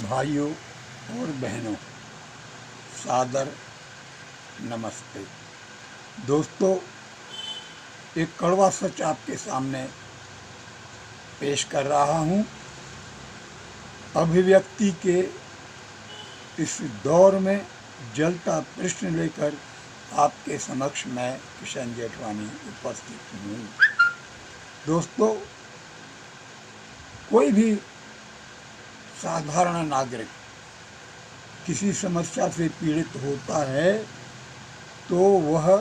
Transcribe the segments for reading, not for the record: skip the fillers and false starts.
भाइयों और बहनों, सादर नमस्ते। दोस्तों, एक कड़वा सच आपके सामने पेश कर रहा हूँ। अभिव्यक्ति के इस दौर में जलता प्रश्न लेकर आपके समक्ष मैं किशन जेठवानी उपस्थित हूँ। दोस्तों, कोई भी साधारण नागरिक किसी समस्या से पीड़ित होता है तो वह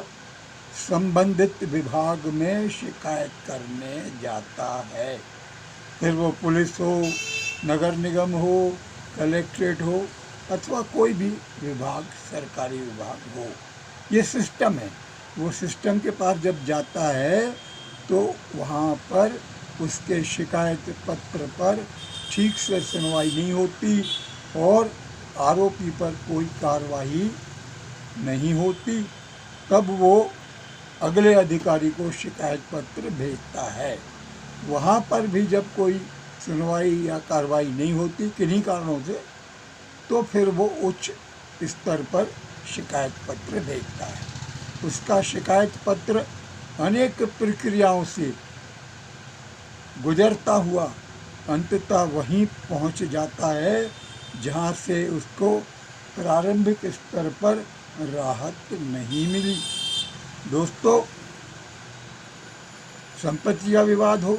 संबंधित विभाग में शिकायत करने जाता है। फिर वो पुलिस हो, नगर निगम हो, कलेक्ट्रेट हो अथवा कोई भी विभाग, सरकारी विभाग हो। ये सिस्टम है। वो सिस्टम के पास जब जाता है तो वहाँ पर उसके शिकायत पत्र पर ठीक से सुनवाई नहीं होती और आरोपी पर कोई कार्रवाई नहीं होती। तब वो अगले अधिकारी को शिकायत पत्र भेजता है। वहाँ पर भी जब कोई सुनवाई या कार्रवाई नहीं होती किन्हीं कारणों से, तो फिर वो उच्च स्तर पर शिकायत पत्र भेजता है। उसका शिकायत पत्र अनेक प्रक्रियाओं से गुजरता हुआ अंततः वहीं पहुंच जाता है जहां से उसको प्रारंभिक स्तर पर राहत नहीं मिली। दोस्तों, संपत्ति का विवाद हो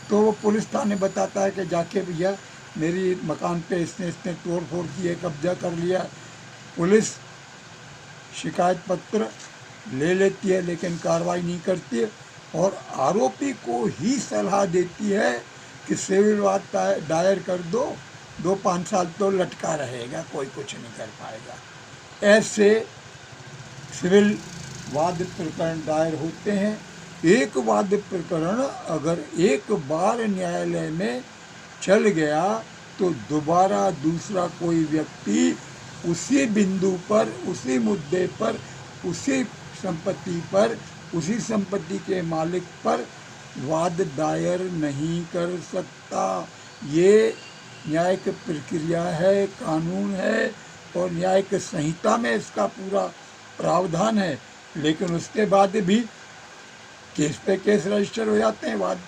तो वो पुलिस थाने बताता है कि जाके भैया मेरी मकान पे इसने तोड़ फोड़ की है, कब्जा कर लिया। पुलिस शिकायत पत्र ले लेती है लेकिन कार्रवाई नहीं करती है और आरोपी को ही सलाह देती है कि सिविल वाद दायर कर दो, 2-5 साल तो लटका रहेगा, कोई कुछ नहीं कर पाएगा। ऐसे सिविल वाद प्रकरण दायर होते हैं। एक वाद प्रकरण अगर एक बार न्यायालय में चल गया तो दोबारा दूसरा कोई व्यक्ति उसी बिंदु पर, उसी मुद्दे पर, उसी संपत्ति पर, उसी संपत्ति के मालिक पर वाद दायर नहीं कर सकता। ये न्यायिक प्रक्रिया है, कानून है और न्यायिक संहिता में इसका पूरा प्रावधान है। लेकिन उसके बाद भी केस पे केस रजिस्टर हो जाते हैं वाद,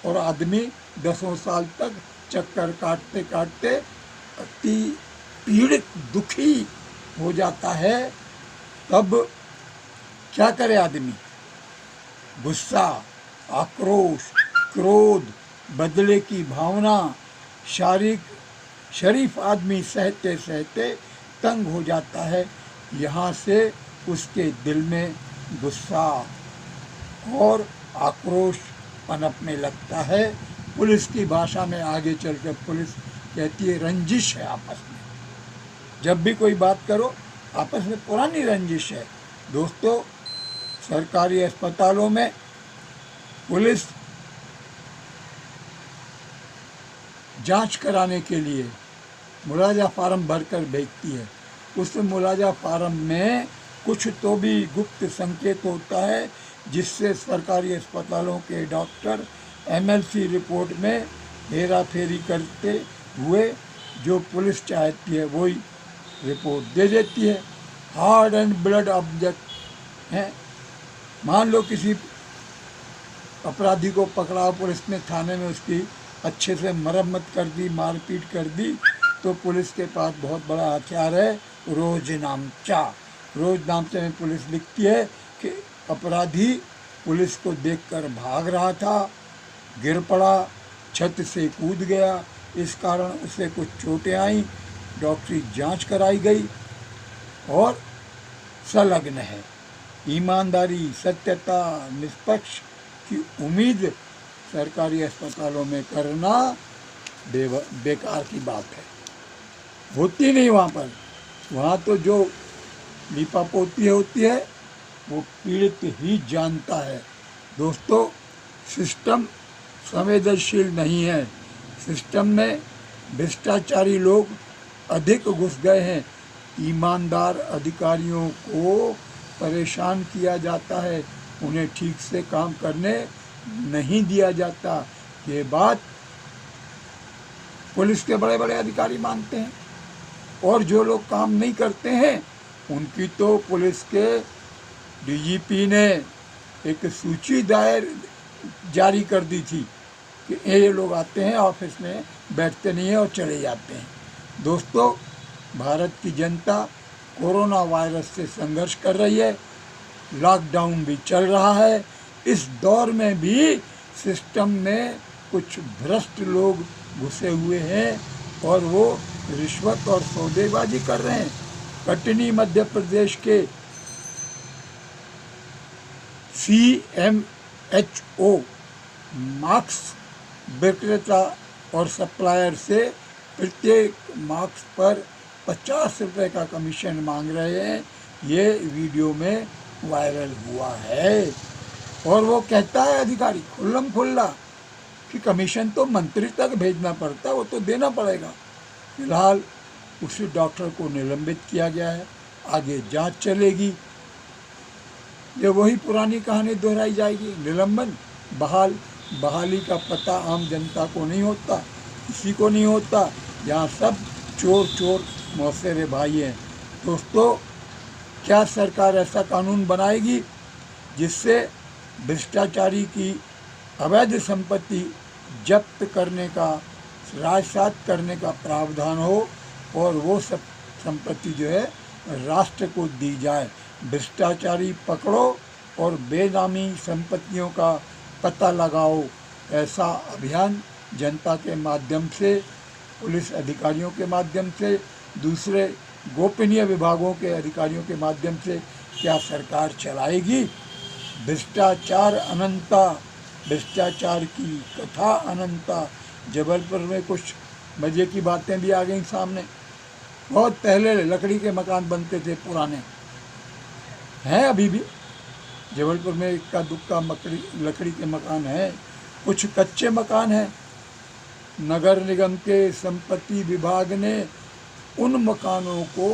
और आदमी 10 साल तक चक्कर काटते काटते अति पीड़ित, दुखी हो जाता है। तब क्या करे आदमी? गुस्सा, आक्रोश, क्रोध, बदले की भावना, शरीफ आदमी सहते सहते तंग हो जाता है। यहाँ से उसके दिल में गुस्सा और आक्रोश पनपने लगता है। पुलिस की भाषा में आगे चलकर पुलिस कहती है रंजिश है आपस में। जब भी कोई बात करो आपस में पुरानी रंजिश है। दोस्तों, सरकारी अस्पतालों में पुलिस जांच कराने के लिए मुलाजा फार्म भरकर भेजती है। उस मुलाजा फार्म में कुछ तो भी गुप्त संकेत होता है जिससे सरकारी अस्पतालों के डॉक्टर एमएलसी रिपोर्ट में हेरा फेरी करते हुए जो पुलिस चाहती है वही रिपोर्ट दे देती है। हार्ड एंड ब्लड ऑब्जेक्ट है। मान लो किसी अपराधी को पकड़ा, पुलिस ने थाने में उसकी अच्छे से मरम्मत कर दी, मारपीट कर दी, तो पुलिस के पास बहुत बड़ा हथियार है रोजनामचा। रोजनामचे में पुलिस लिखती है कि अपराधी पुलिस को देखकर भाग रहा था, गिर पड़ा, छत से कूद गया, इस कारण उसे कुछ चोटें आईं, डॉक्टरी जांच कराई गई और संलग्न है। ईमानदारी, सत्यता, निष्पक्ष की उम्मीद सरकारी अस्पतालों में करना बेकार की बात है। होती नहीं वहाँ पर। वहाँ तो जो लीपापोती होती है वो पीड़ित ही जानता है। दोस्तों, सिस्टम संवेदनशील नहीं है। सिस्टम में भ्रष्टाचारी लोग अधिक घुस गए हैं। ईमानदार अधिकारियों को परेशान किया जाता है, उन्हें ठीक से काम करने नहीं दिया जाता। ये बात पुलिस के बड़े बड़े अधिकारी मानते हैं। और जो लोग काम नहीं करते हैं उनकी तो पुलिस के डीजीपी ने एक सूची जारी कर दी थी कि ये लोग आते हैं ऑफिस में, बैठते नहीं हैं और चले जाते हैं। दोस्तों, भारत की जनता कोरोना वायरस से संघर्ष कर रही है, लॉकडाउन भी चल रहा है। इस दौर में भी सिस्टम में कुछ भ्रष्ट लोग घुसे हुए हैं और वो रिश्वत और सौदेबाजी कर रहे हैं। कटनी मध्य प्रदेश के CMHO मास्क विक्रेता और सप्लायर से प्रत्येक मास्क पर 50 रुपये का कमीशन मांग रहे हैं। ये वीडियो में वायरल हुआ है और वो कहता है अधिकारी खुल्लम खुल्ला कि कमीशन तो मंत्री तक भेजना पड़ता है, वो तो देना पड़ेगा। फिलहाल उस डॉक्टर को निलंबित किया गया है, आगे जांच चलेगी। ये वही पुरानी कहानी दोहराई जाएगी। निलंबन, बहाली का पता आम जनता को नहीं होता, किसी को नहीं होता। यहाँ सब चोर मौसेरे भाई हैं। दोस्तों, क्या सरकार ऐसा कानून बनाएगी जिससे भ्रष्टाचारी की अवैध संपत्ति जब्त करने का, राजसात करने का प्रावधान हो और वो सब संपत्ति जो है राष्ट्र को दी जाए। भ्रष्टाचारी पकड़ो और बेनामी संपत्तियों का पता लगाओ, ऐसा अभियान जनता के माध्यम से, पुलिस अधिकारियों के माध्यम से, दूसरे गोपनीय विभागों के अधिकारियों के माध्यम से क्या सरकार चलाएगी? भ्रष्टाचार अनंता, भ्रष्टाचार की कथा अनंता। जबलपुर में कुछ मज़े की बातें भी आ गई सामने। बहुत पहले लकड़ी के मकान बनते थे, पुराने हैं अभी भी जबलपुर में, इक्का दुक्का लकड़ी के मकान हैं, कुछ कच्चे मकान हैं। नगर निगम के संपत्ति विभाग ने उन मकानों को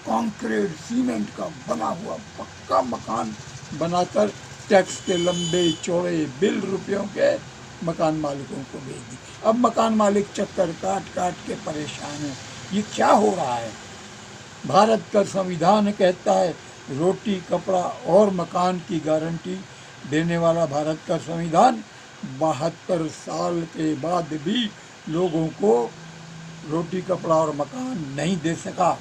कंक्रीट सीमेंट का बना हुआ पक्का मकान बनाकर टैक्स के लंबे चौड़े बिल रुपयों के मकान मालिकों को भेज दी। अब मकान मालिक चक्कर काट के परेशान है। ये क्या हो रहा है? भारत का संविधान कहता है रोटी, कपड़ा और मकान की गारंटी देने वाला भारत का संविधान 72 साल के बाद भी लोगों को रोटी, कपड़ा और मकान नहीं दे सका।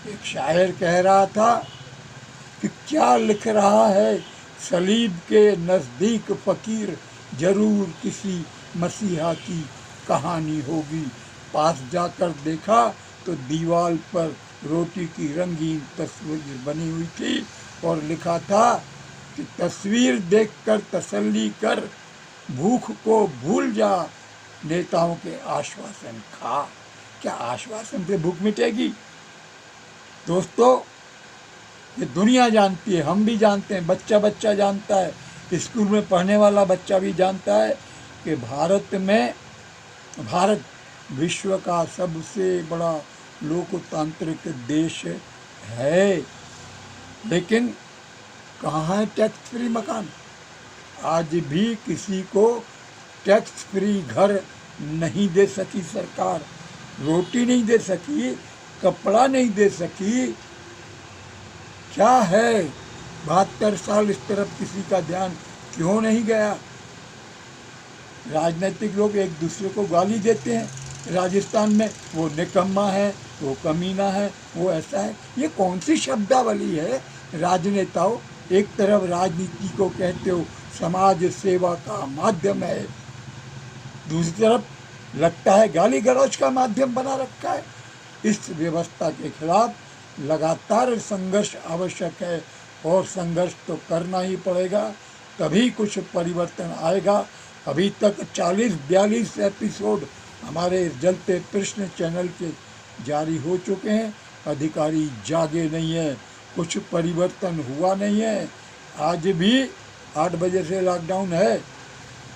एक शायर कह रहा था कि क्या लिख रहा है सलीब के नज़दीक फ़कीर, ज़रूर किसी मसीहा की कहानी होगी। पास जाकर देखा तो दीवार पर रोटी की रंगीन तस्वीर बनी हुई थी और लिखा था कि तस्वीर देखकर तसल्ली कर, भूख को भूल जा, नेताओं के आश्वासन खा। क्या आश्वासन से भूख मिटेगी? दोस्तों, ये दुनिया जानती है, हम भी जानते हैं, बच्चा जानता है, स्कूल में पढ़ने वाला बच्चा भी जानता है कि भारत विश्व का सबसे बड़ा लोकतांत्रिक देश है। लेकिन कहाँ है टैक्स फ्री मकान? आज भी किसी को टैक्स फ्री घर नहीं दे सकी सरकार, रोटी नहीं दे सकी, कपड़ा नहीं दे सकी। क्या है? 72 साल इस तरफ किसी का ध्यान क्यों नहीं गया? राजनीतिक लोग एक दूसरे को गाली देते हैं। राजस्थान में वो निकम्मा है, वो कमीना है, वो ऐसा है। ये कौन सी शब्दावली है? राजनेताओं, एक तरफ राजनीति को कहते हो समाज सेवा का माध्यम है, दूसरी तरफ लगता है गाली गलौज का माध्यम बना रखा है। इस व्यवस्था के खिलाफ लगातार संघर्ष आवश्यक है और संघर्ष तो करना ही पड़ेगा, तभी कुछ परिवर्तन आएगा। अभी तक 40-42 एपिसोड हमारे जलते प्रश्न चैनल के जारी हो चुके हैं। अधिकारी जागे नहीं है, कुछ परिवर्तन हुआ नहीं है। आज भी 8 बजे से लॉकडाउन है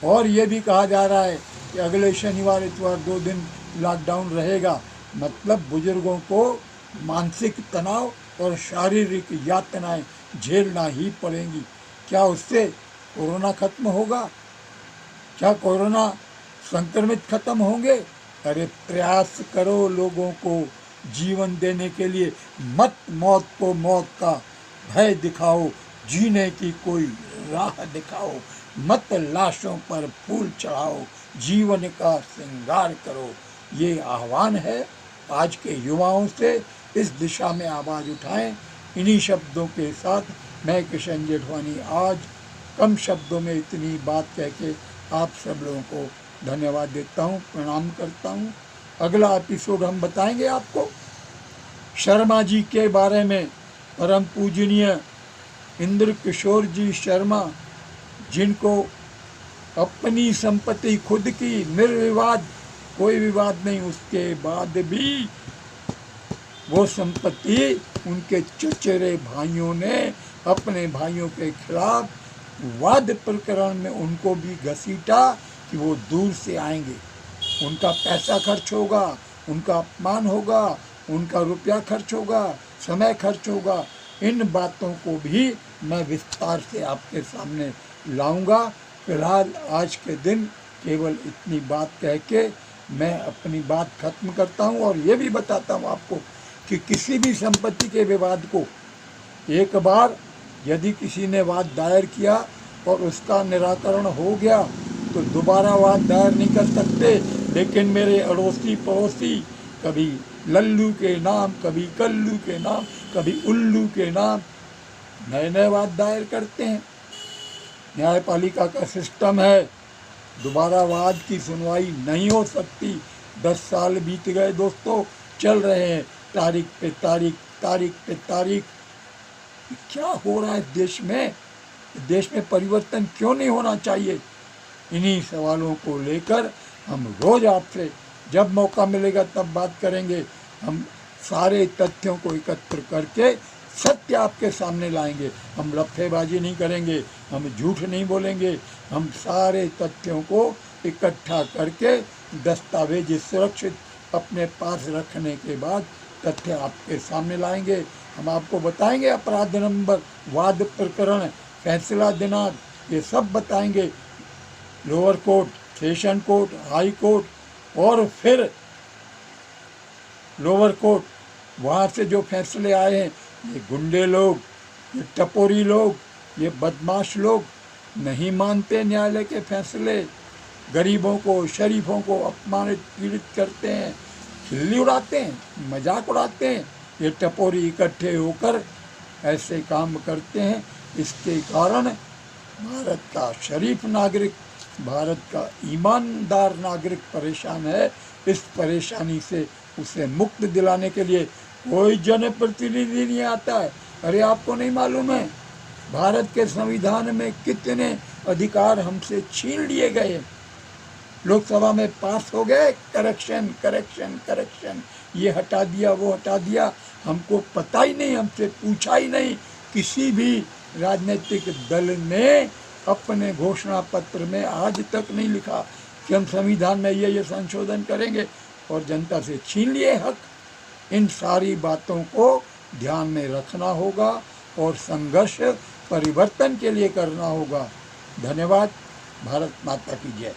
और ये भी कहा जा रहा है कि अगले शनिवार इतवार 2 दिन लॉकडाउन रहेगा। मतलब बुजुर्गों को मानसिक तनाव और शारीरिक यातनाएं झेलना ही पड़ेंगी। क्या उससे कोरोना खत्म होगा? क्या कोरोना संक्रमित खत्म होंगे? अरे प्रयास करो लोगों को जीवन देने के लिए, मत मौत को मौत का भय दिखाओ, जीने की कोई राह दिखाओ, मत लाशों पर फूल चढ़ाओ, जीवन का श्रृंगार करो। ये आह्वान है आज के युवाओं से, इस दिशा में आवाज़ उठाएं। इन्हीं शब्दों के साथ मैं किशन जेठवानी आज कम शब्दों में इतनी बात कह के आप सब लोगों को धन्यवाद देता हूँ, प्रणाम करता हूँ। अगला एपिसोड हम बताएंगे आपको शर्मा जी के बारे में। परम पूजनीय इंद्र किशोर जी शर्मा, जिनको अपनी संपत्ति खुद की निर्विवाद, कोई विवाद नहीं, उसके बाद भी वो संपत्ति उनके चचेरे भाइयों ने अपने भाइयों के खिलाफ वाद प्रकरण में उनको भी घसीटा कि वो दूर से आएंगे, उनका पैसा खर्च होगा, उनका अपमान होगा, उनका रुपया खर्च होगा, समय खर्च होगा। इन बातों को भी मैं विस्तार से आपके सामने लाऊंगा। फिलहाल आज के दिन केवल इतनी बात कह के मैं अपनी बात खत्म करता हूं और ये भी बताता हूं आपको कि किसी भी संपत्ति के विवाद को एक बार यदि किसी ने वाद दायर किया और उसका निराकरण हो गया तो दोबारा वाद दायर नहीं कर सकते। लेकिन मेरे अड़ोसी पड़ोसी कभी लल्लू के नाम, कभी कल्लू के नाम, कभी उल्लू के नाम नए नए वाद दायर करते हैं। न्यायपालिका का सिस्टम है, दोबारा वाद की सुनवाई नहीं हो सकती। 10 साल बीत गए दोस्तों, चल रहे हैं तारीख पे तारीख, तारीख पे तारीख। क्या हो रहा है देश में? देश में परिवर्तन क्यों नहीं होना चाहिए? इन्हीं सवालों को लेकर हम रोज आपसे जब मौका मिलेगा तब बात करेंगे। हम सारे तथ्यों को एकत्र करके सत्य आपके सामने लाएंगे। हम लफ्फेबाजी नहीं करेंगे, हम झूठ नहीं बोलेंगे। हम सारे तथ्यों को इकट्ठा करके दस्तावेज सुरक्षित अपने पास रखने के बाद तथ्य आपके सामने लाएंगे। हम आपको बताएंगे अपराध नंबर, वाद प्रकरण, फैसला दिनांक, ये सब बताएंगे। Lower court, session court, high court और फिर लोअर कोर्ट, वहाँ से जो फैसले आए हैं, ये गुंडे लोग, ये टपोरी लोग, ये बदमाश लोग नहीं मानते न्यायालय के फैसले, गरीबों को, शरीफों को अपमानित पीड़ित करते हैं, खिल्ली उड़ाते हैं, मजाक उड़ाते हैं। ये टपोरी इकट्ठे होकर ऐसे काम करते हैं। इसके कारण भारत का शरीफ नागरिक, भारत का ईमानदार नागरिक परेशान है। इस परेशानी से उसे मुक्त दिलाने के लिए कोई जनप्रतिनिधि नहीं आता है। अरे आपको नहीं मालूम है भारत के संविधान में कितने अधिकार हमसे छीन लिए गए? लोकसभा में पास हो गए, करेक्शन करेक्शन करेक्शन, ये हटा दिया, वो हटा दिया, हमको पता ही नहीं, हमसे पूछा ही नहीं। किसी भी राजनीतिक दल ने अपने घोषणा पत्र में आज तक नहीं लिखा कि हम संविधान में ये संशोधन करेंगे, और जनता से छीन लिए हक। इन सारी बातों को ध्यान में रखना होगा और संघर्ष परिवर्तन के लिए करना होगा। धन्यवाद। भारत माता की जय।